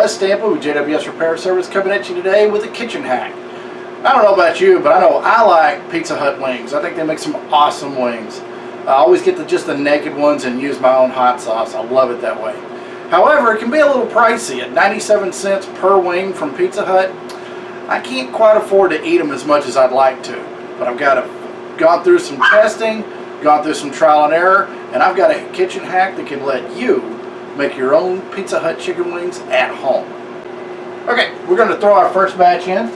Wes Stample with JWS Repair Service coming at you today with a kitchen hack. I don't know about you, but I know I like Pizza Hut wings. I think they make some awesome wings. I always get just the naked ones and use my own hot sauce. I love it that way. However, it can be a little pricey. At 97 cents per wing from Pizza Hut, I can't quite afford to eat them as much as I'd like to. But I've gone through some testing, gone through some trial and error, and I've got a kitchen hack that can let you make your own Pizza Hut chicken wings at home. Okay, we're going to throw our first batch in.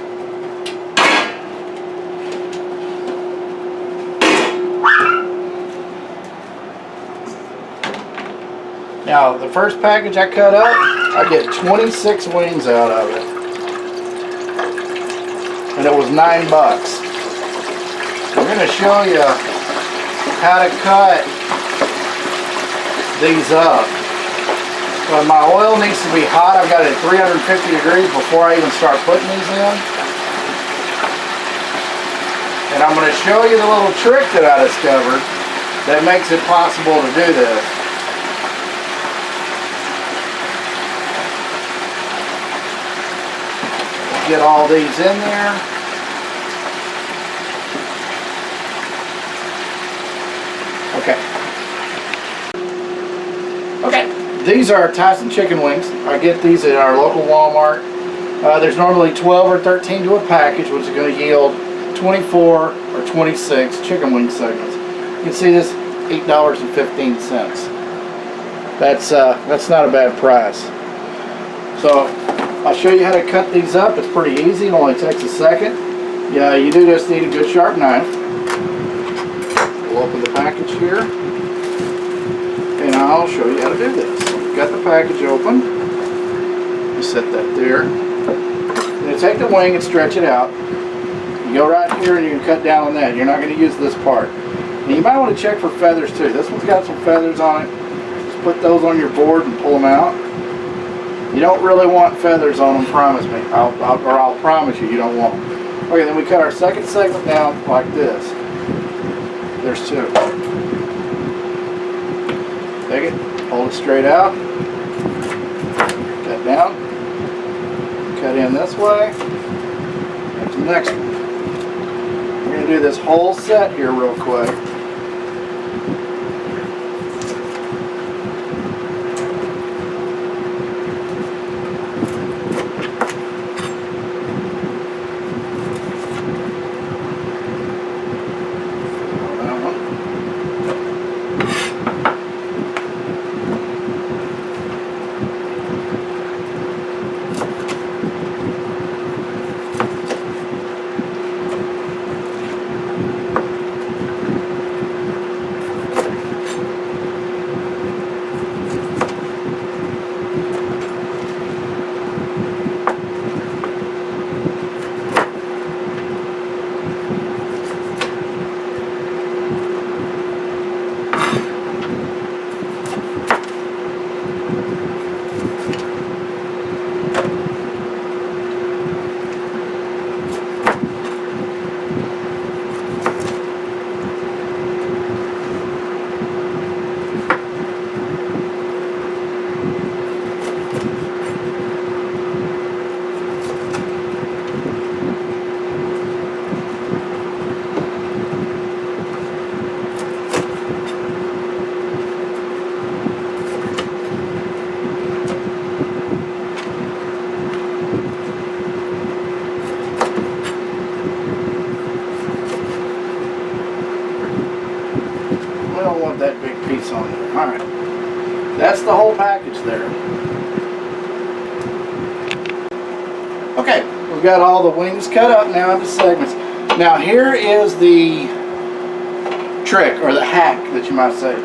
Now, the first package I cut up, I get 26 wings out of it. And it was $9. I'm going to show you how to cut these up. But my oil needs to be hot. I've got it at 350 degrees before I even start putting these in. And I'm going to show you the little trick that I discovered that makes it possible to do this. Get all these in there. Okay, these are Tyson chicken wings. I get these at our local Walmart. There's normally 12 or 13 to a package, which is going to yield 24 or 26 chicken wing segments. You can see this, $8.15. That's not a bad price. So I'll show you how to cut these up. It's pretty easy. It only takes a second. Yeah, you do just need a good sharp knife. We'll open the package here, and I'll show you how to do this. Got the package open. You set that there. Then take the wing and stretch it out. You go right here and you can cut down on that. You're not going to use this part. And you might want to check for feathers too. This one's got some feathers on it. Just put those on your board and pull them out. You don't really want feathers on them, promise me. I'll promise you, you don't want them. Okay, then we cut our second segment down like this. There's two. Take it, hold it straight out. Cut down. Cut in this way. There's the next one. We're going to do this whole set here real quick. I don't want that big piece on there. Alright. That's the whole package there. Okay, we've got all the wings cut up now into segments. Now here is the trick, or the hack that you might say.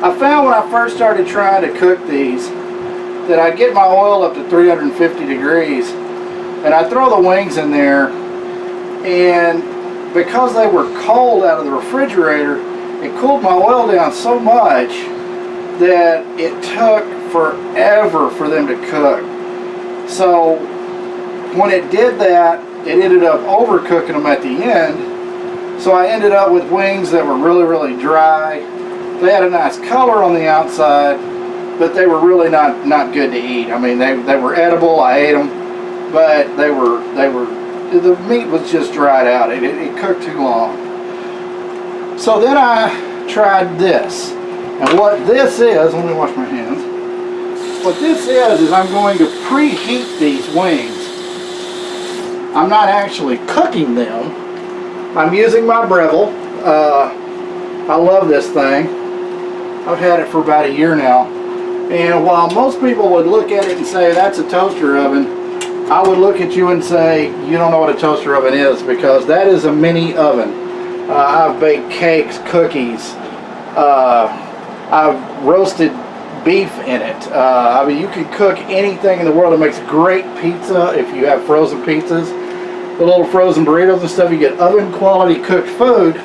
I found when I first started trying to cook these that I'd get my oil up to 350 degrees and I'd throw the wings in there, and because they were cold out of the refrigerator, it cooled my oil down so much that it took forever for them to cook. So when it did that, it ended up overcooking them at the end. So I ended up with wings that were really, really dry. They had a nice color on the outside, but they were really not good to eat. I mean, they were edible. I ate them, but the meat was just dried out. It cooked too long. So then I tried this, and what this is, let me wash my hands. What this is I'm going to preheat these wings. I'm not actually cooking them. I'm using my Breville. I love this thing. I've had it for about a year now. And while most people would look at it and say that's a toaster oven, I would look at you and say you don't know what a toaster oven is, because that is a mini oven. I've baked cakes, cookies. I've roasted beef in it. I mean, you can cook anything in the world. It makes great pizza if you have frozen pizzas. The little frozen burritos and stuff, you get oven quality cooked food,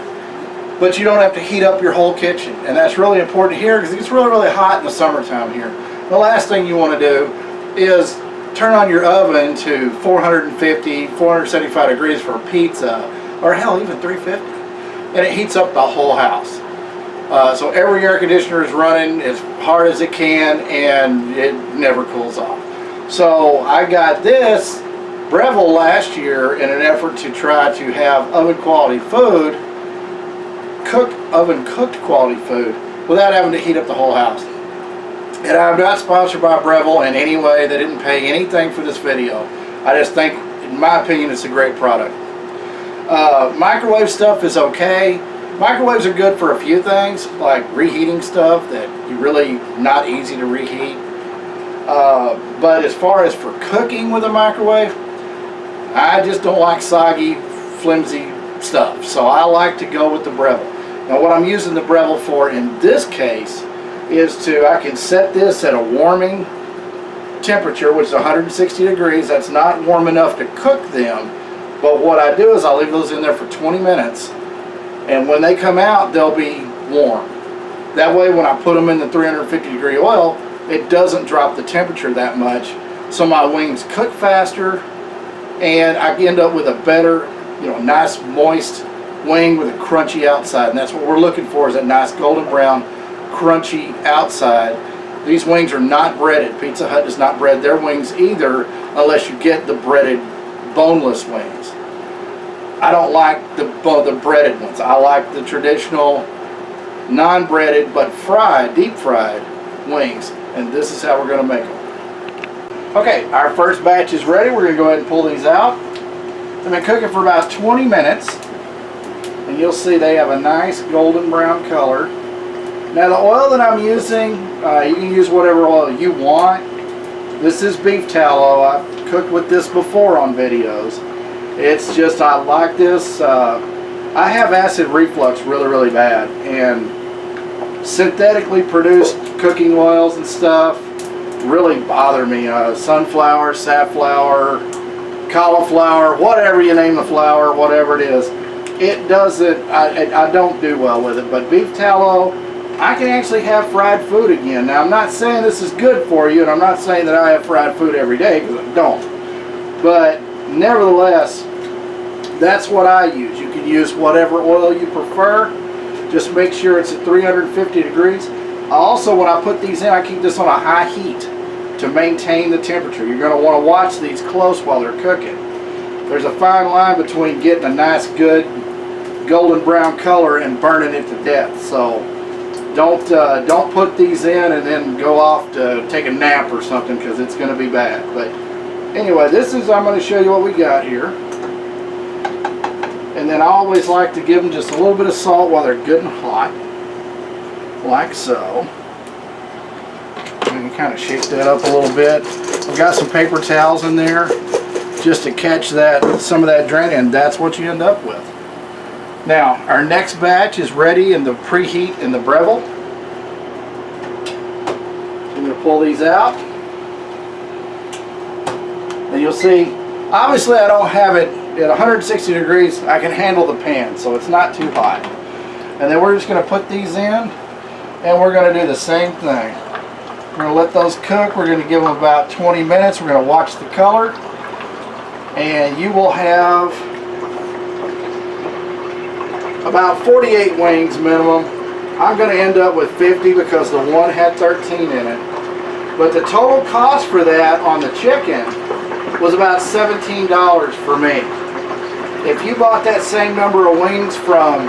but you don't have to heat up your whole kitchen. And that's really important here because it's really, really hot in the summertime here. The last thing you want to do is turn on your oven to 450, 475 degrees for a pizza, or hell, even 350, and it heats up the whole house. So every air conditioner is running as hard as it can, and it never cools off. So I got this Breville last year in an effort to try to have oven quality food, oven cooked quality food, without having to heat up the whole house. And I'm not sponsored by Breville in any way. They didn't pay anything for this video. I just think, in my opinion, it's a great product. Microwave stuff is okay. Microwaves are good for a few things, like reheating stuff that you really not easy to reheat. But as far as for cooking with a microwave, I just don't like soggy, flimsy stuff. So I like to go with the Breville. Now what I'm using the Breville for in this case is I can set this at a warming temperature, which is 160 degrees. That's not warm enough to cook them. But what I do is I'll leave those in there for 20 minutes. And when they come out, they'll be warm. That way when I put them in the 350 degree oil, it doesn't drop the temperature that much. So my wings cook faster, and I end up with a better, nice moist wing with a crunchy outside. And that's what we're looking for, is a nice golden brown, crunchy outside. These wings are not breaded. Pizza Hut does not bread their wings either, unless you get the breaded boneless wings. I don't like the breaded ones. I like the traditional non-breaded but fried, deep fried wings, and this is how we're going to make them. Okay, our first batch is ready. We're going to go ahead and pull these out. They've been cooking for about 20 minutes, and you'll see they have a nice golden brown color. Now the oil that I'm using, you can use whatever oil you want. This is beef tallow. I've cooked with this before on videos. It's just, I like this. I have acid reflux really, really bad, and synthetically produced cooking oils and stuff really bother me. Sunflower, safflower, cauliflower, whatever you name the flour, whatever it is, it doesn't, I don't do well with it. But beef tallow, I can actually have fried food again. Now I'm not saying this is good for you, and I'm not saying that I have fried food every day, because I don't. But nevertheless, that's what I use. You can use whatever oil you prefer. Just make sure it's at 350 degrees. Also, when I put these in, I keep this on a high heat to maintain the temperature. You're going to want to watch these close while they're cooking. There's a fine line between getting a nice, good golden brown color and burning it to death. So don't put these in and then go off to take a nap or something, because it's going to be bad. But anyway, I'm going to show you what we got here. And then I always like to give them just a little bit of salt while they're good and hot, like so. And kind of shake that up a little bit. I've got some paper towels in there just to catch some of that drain, and that's what you end up with. Now, our next batch is ready in the preheat in the Breville. I'm going to pull these out. And you'll see, obviously I don't have it at 160 degrees. I can handle the pan, so it's not too hot. And then we're just going to put these in, and we're going to do the same thing. We're going to let those cook. We're going to give them about 20 minutes. We're going to watch the color, and you will have about 48 wings minimum. I'm going to end up with 50 because the one had 13 in it. But the total cost for that on the chicken was about $17 for me. If you bought that same number of wings from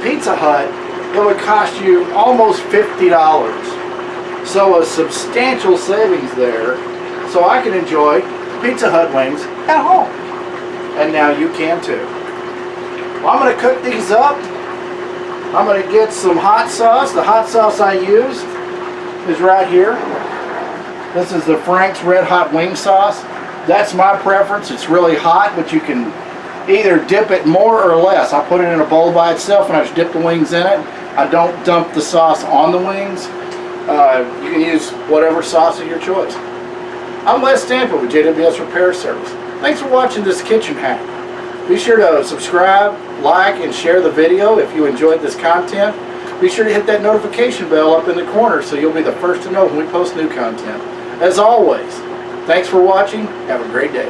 Pizza Hut, it would cost you almost $50. So a substantial savings there. So I can enjoy Pizza Hut wings at home. And now you can too. Well, I'm going to cook these up. I'm going to get some hot sauce. The hot sauce I use is right here. This is the Frank's Red Hot Wing Sauce. That's my preference. It's really hot, but you can either dip it more or less. I put it in a bowl by itself and I just dip the wings in it. I don't dump the sauce on the wings. You can use whatever sauce of your choice. I'm Les Stampa with JWS Repair Service. Thanks for watching this kitchen hack. Be sure to subscribe, like, and share the video if you enjoyed this content. Be sure to hit that notification bell up in the corner so you'll be the first to know when we post new content. As always, thanks for watching. Have a great day.